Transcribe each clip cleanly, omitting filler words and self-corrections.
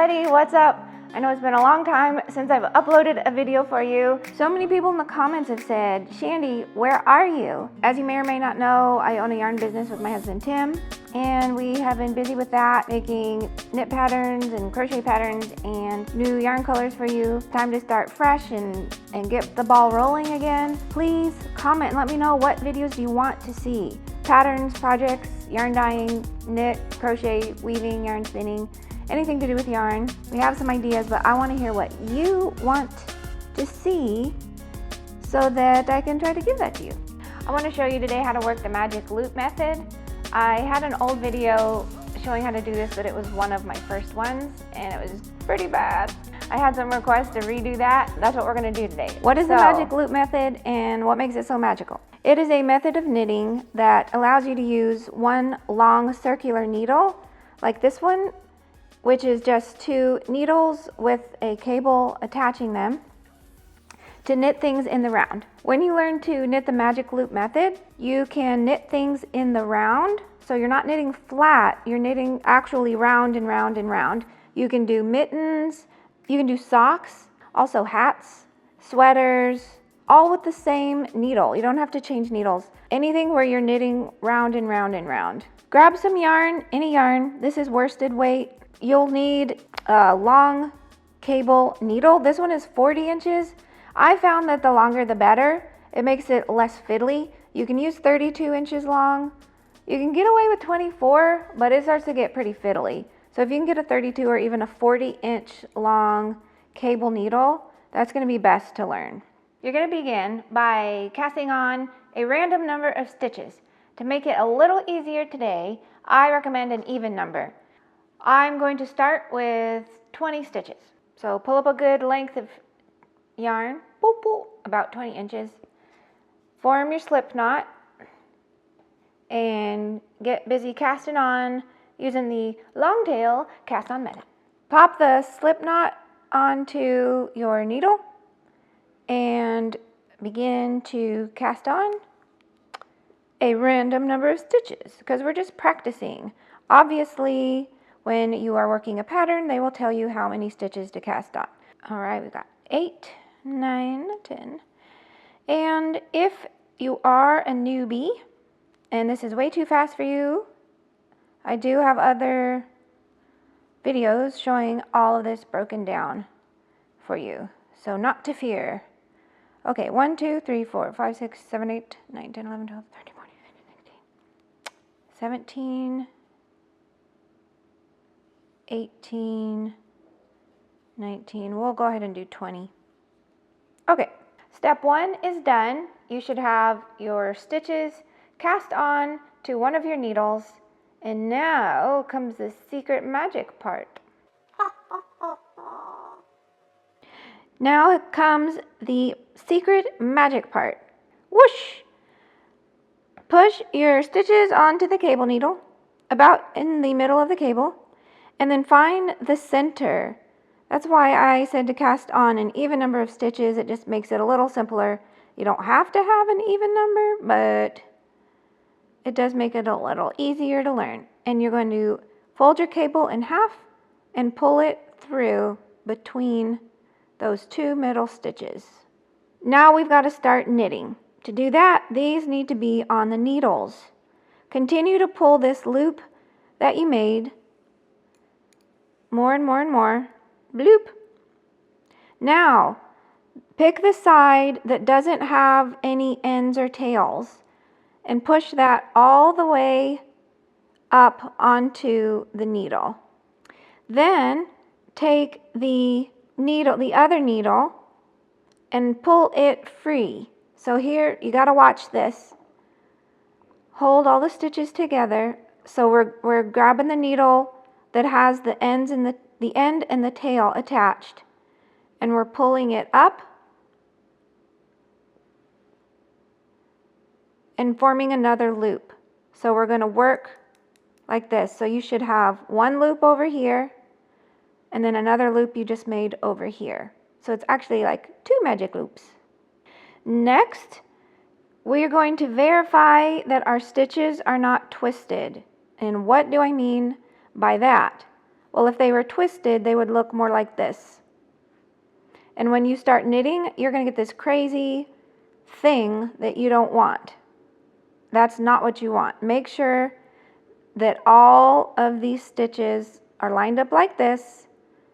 everybody, what's up? I know it's been a long time since I've uploaded a video for you. So many people in the comments have said, Chandi, where are you? As you may or may not know, I own a yarn business with my husband Tim, and we have been busy with that, making knit patterns and crochet patterns and new yarn colors for you. Time to start fresh and get the ball rolling again. Please comment and let me know what videos you want to see. Patterns, projects, yarn dyeing, knit, crochet, weaving, yarn spinning, anything to do with yarn. We have some ideas, but I want to hear what you want to see so that I can try to give that to you. I want to show you today how to work the magic loop method. I had an old video showing how to do this, but it was one of my first ones and it was pretty bad. I had some requests to redo that. That's what we're going to do today. What is the magic loop method and what makes it so magical? It is a method of knitting that allows you to use one long circular needle like this one, which is just 2 needles with a cable attaching them, to knit things in the round. When you learn to knit the magic loop method, you can knit things in the round. So you're not knitting flat, you're knitting actually round and round and round. You can do mittens, you can do socks, also hats, sweaters, all with the same needle. You don't have to change needles. Anything where you're knitting round and round and round. Grab some yarn, any yarn. This is worsted weight. You'll need a long cable needle. This one is 40 inches. I found that the longer the better. It makes it less fiddly. You can use 32 inches long. You can get away with 24, but it starts to get pretty fiddly. So if you can get a 32 or even a 40-inch long cable needle, that's going to be best to learn. You're going to begin by casting on a random number of stitches. To make it a little easier today, I recommend an even number. I'm going to start with 20 stitches. So pull up a good length of yarn, boop, boop, about 20 inches. Form your slip knot and get busy casting on using the long tail cast on method. Pop the slip knot onto your needle and begin to cast on a random number of stitches because we're just practicing. Obviously, when you are working a pattern, they will tell you how many stitches to cast on. All right, we've got 8, 9, 10. And if you are a newbie, and this is way too fast for you, I do have other videos showing all of this broken down for you. So not to fear. Okay, 1, 2, 3, 4, 5, 6, 7, 8, 9, 10, 11, 12, 13, 14, 15, 16, 17, 18, 19, we'll go ahead and do 20. Okay, step 1 is done. You should have your stitches cast on to one of your needles, and now comes the secret magic part. Now comes the secret magic part. Whoosh! Push your stitches onto the cable needle, about in the middle of the cable, and then find the center. That's why I said to cast on an even number of stitches. It just makes it a little simpler. You don't have to have an even number, but it does make it a little easier to learn. And you're going to fold your cable in half and pull it through between those 2 middle stitches. Now we've got to start knitting. To do that, these need to be on the needles. Continue to pull this loop that you made more and more and more. Bloop. Now, pick the side that doesn't have any ends or tails and push that all the way up onto the needle. Then take the needle, the other needle, and pull it free. So here, you got to watch this. Hold all the stitches together. So we're grabbing the needle that has the ends and the end and the tail attached, and we're pulling it up and forming another loop. So we're going to work like this. So you should have one loop over here and then another loop you just made over here. So it's actually like 2 magic loops. Next, we are going to verify that our stitches are not twisted. And what do I mean by that? Well, if they were twisted, they would look more like this. And when you start knitting, you're going to get this crazy thing that you don't want. That's not what you want. Make sure that all of these stitches are lined up like this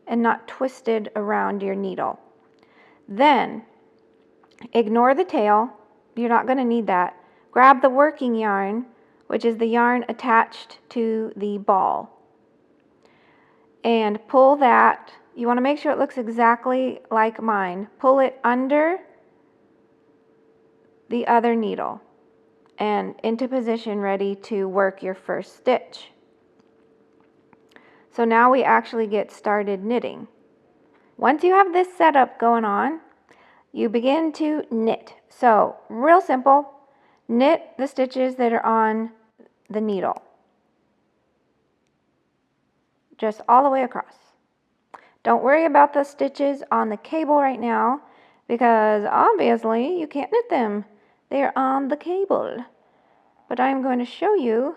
and not twisted around your needle. Then, ignore the tail. You're not going to need that. Grab the working yarn, which is the yarn attached to the ball, and pull that. You want to make sure it looks exactly like mine. Pull it under the other needle and into position, ready to work your first stitch. So now we actually get started knitting. Once you have this setup going on, you begin to knit. So real simple, knit the stitches that are on the needle, just all the way across. Don't worry about the stitches on the cable right now, because obviously you can't knit them. They're on the cable. But I'm going to show you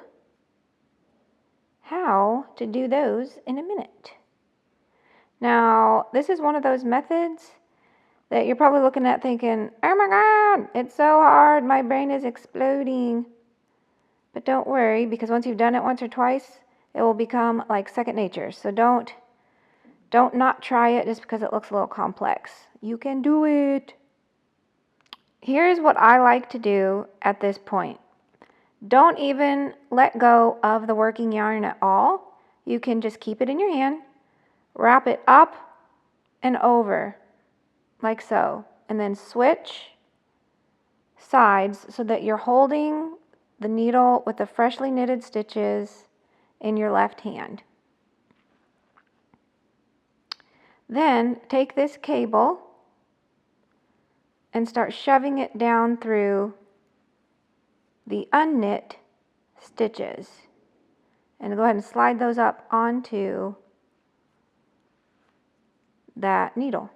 how to do those in a minute. Now, this is one of those methods that you're probably looking at thinking, oh my God, it's so hard, my brain is exploding. But don't worry, because once you've done it once or twice, it will become like second nature. So don't not try it just because it looks a little complex. You can do it. Here's what I like to do at this point. Don't even let go of the working yarn at all. You can just keep it in your hand, wrap it up and over like so, and then switch sides so that you're holding the needle with the freshly knitted stitches in your left hand. Then take this cable and start shoving it down through the unknit stitches, and go ahead and slide those up onto that needle.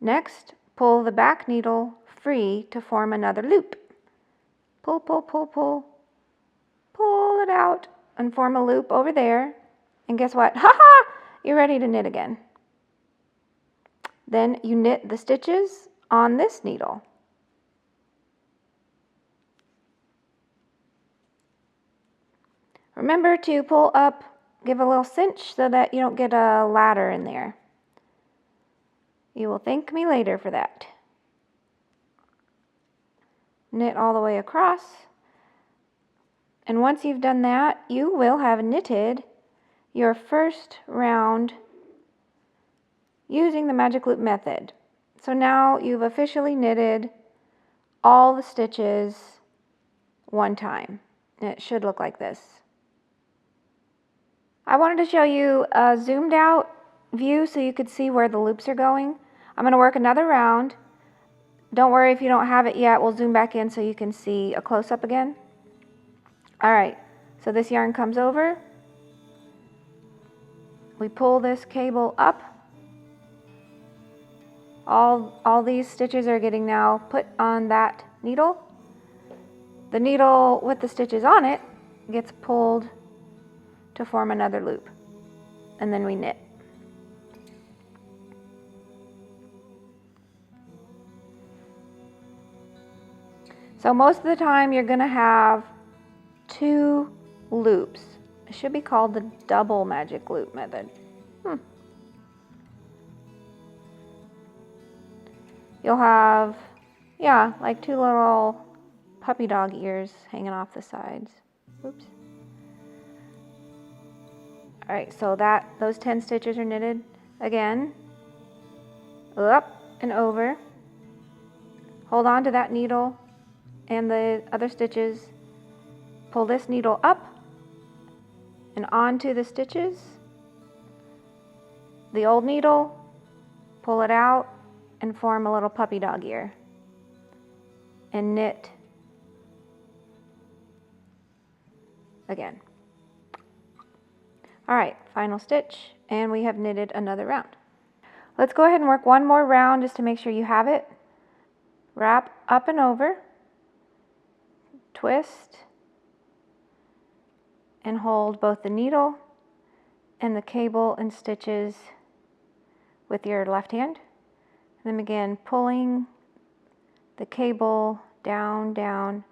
Next, pull the back needle free to form another loop. Pull, pull, pull, pull. Pull it out and form a loop over there. And guess what? Ha ha! You're ready to knit again. Then you knit the stitches on this needle. Remember to pull up, give a little cinch so that you don't get a ladder in there. You will thank me later for that. Knit all the way across. And once you've done that, you will have knitted your first round using the magic loop method. So now you've officially knitted all the stitches one time. And it should look like this. I wanted to show you a zoomed out view so you could see where the loops are going. I'm going to work another round. Don't worry if you don't have it yet. We'll zoom back in so you can see a close-up again. Alright, so this yarn comes over. We pull this cable up. All these stitches are getting now put on that needle. The needle with the stitches on it gets pulled to form another loop. And then we knit. So most of the time you're going to have 2 loops. It should be called the double magic loop method. You'll have, yeah, like 2 little puppy dog ears hanging off the sides. Oops. Alright, so those 10 stitches are knitted again. Up and over. Hold on to that needle and the other stitches. Pull this needle up and onto the stitches. The old needle, pull it out and form a little puppy dog ear. And knit again. Alright, final stitch, and we have knitted another round. Let's go ahead and work one more round just to make sure you have it. Wrap up and over, twist, and hold both the needle and the cable and stitches with your left hand. And then begin pulling the cable down, down,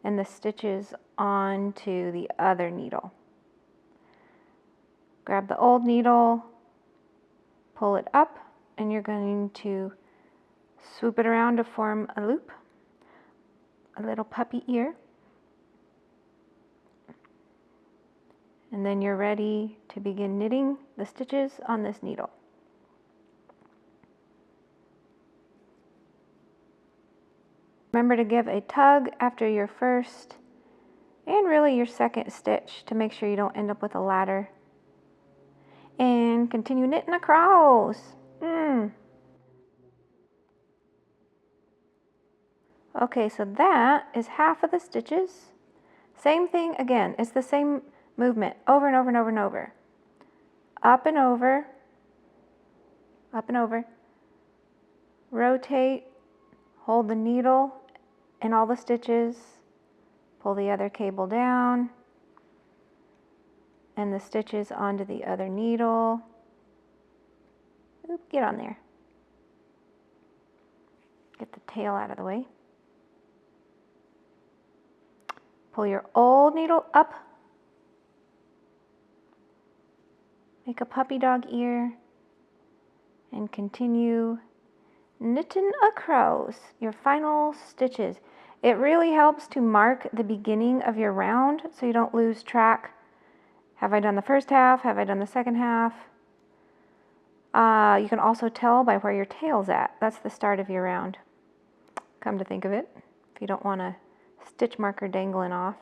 and the stitches onto the other needle. Grab the old needle, pull it up, and you're going to swoop it around to form a loop, a little puppy ear. And then you're ready to begin knitting the stitches on this needle. Remember to give a tug after your first and really your second stitch to make sure you don't end up with a ladder. And continue knitting across. Okay, so that is half of the stitches. Same thing again, it's the same movement over and over and over and over. Up and over, up and over. Rotate, hold the needle and all the stitches, pull the other cable down, and the stitches onto the other needle. Oop, get on there. Get the tail out of the way. Pull your old needle up. Make a puppy dog ear. And continue knitting across your final stitches. It really helps to mark the beginning of your round so you don't lose track. Have I done the first half? Have I done the second half? You can also tell by where your tail's at. That's the start of your round. Come to think of it, if you don't want a stitch marker dangling off.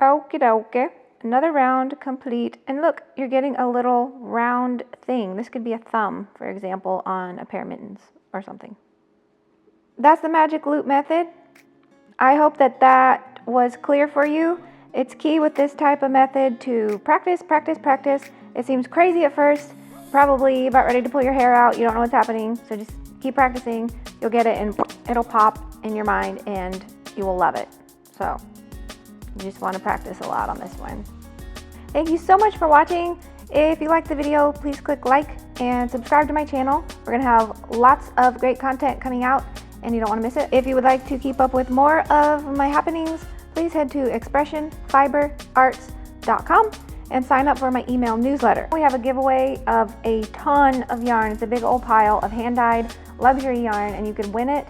Okie dokie. Another round complete. And look, you're getting a little round thing. This could be a thumb, for example, on a pair of mittens or something. That's the magic loop method. I hope that was clear for you. It's key with this type of method to practice, practice, practice. It seems crazy at first, probably about ready to pull your hair out. You don't know what's happening, so just keep practicing. You'll get it and it'll pop in your mind and you will love it. So you just want to practice a lot on this one. Thank you so much for watching. If you liked the video, please click like and subscribe to my channel. We're gonna have lots of great content coming out and you don't want to miss it. If you would like to keep up with more of my happenings, please head to expressionfiberarts.com and sign up for my email newsletter. We have a giveaway of a ton of yarn. It's a big old pile of hand-dyed luxury yarn, and you can win it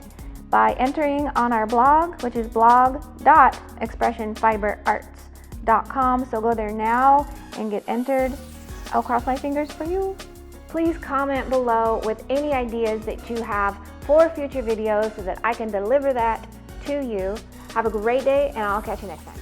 by entering on our blog, which is blog.expressionfiberarts.com. So go there now and get entered. I'll cross my fingers for you. Please comment below with any ideas that you have for future videos so that I can deliver that to you. Have a great day, and I'll catch you next time.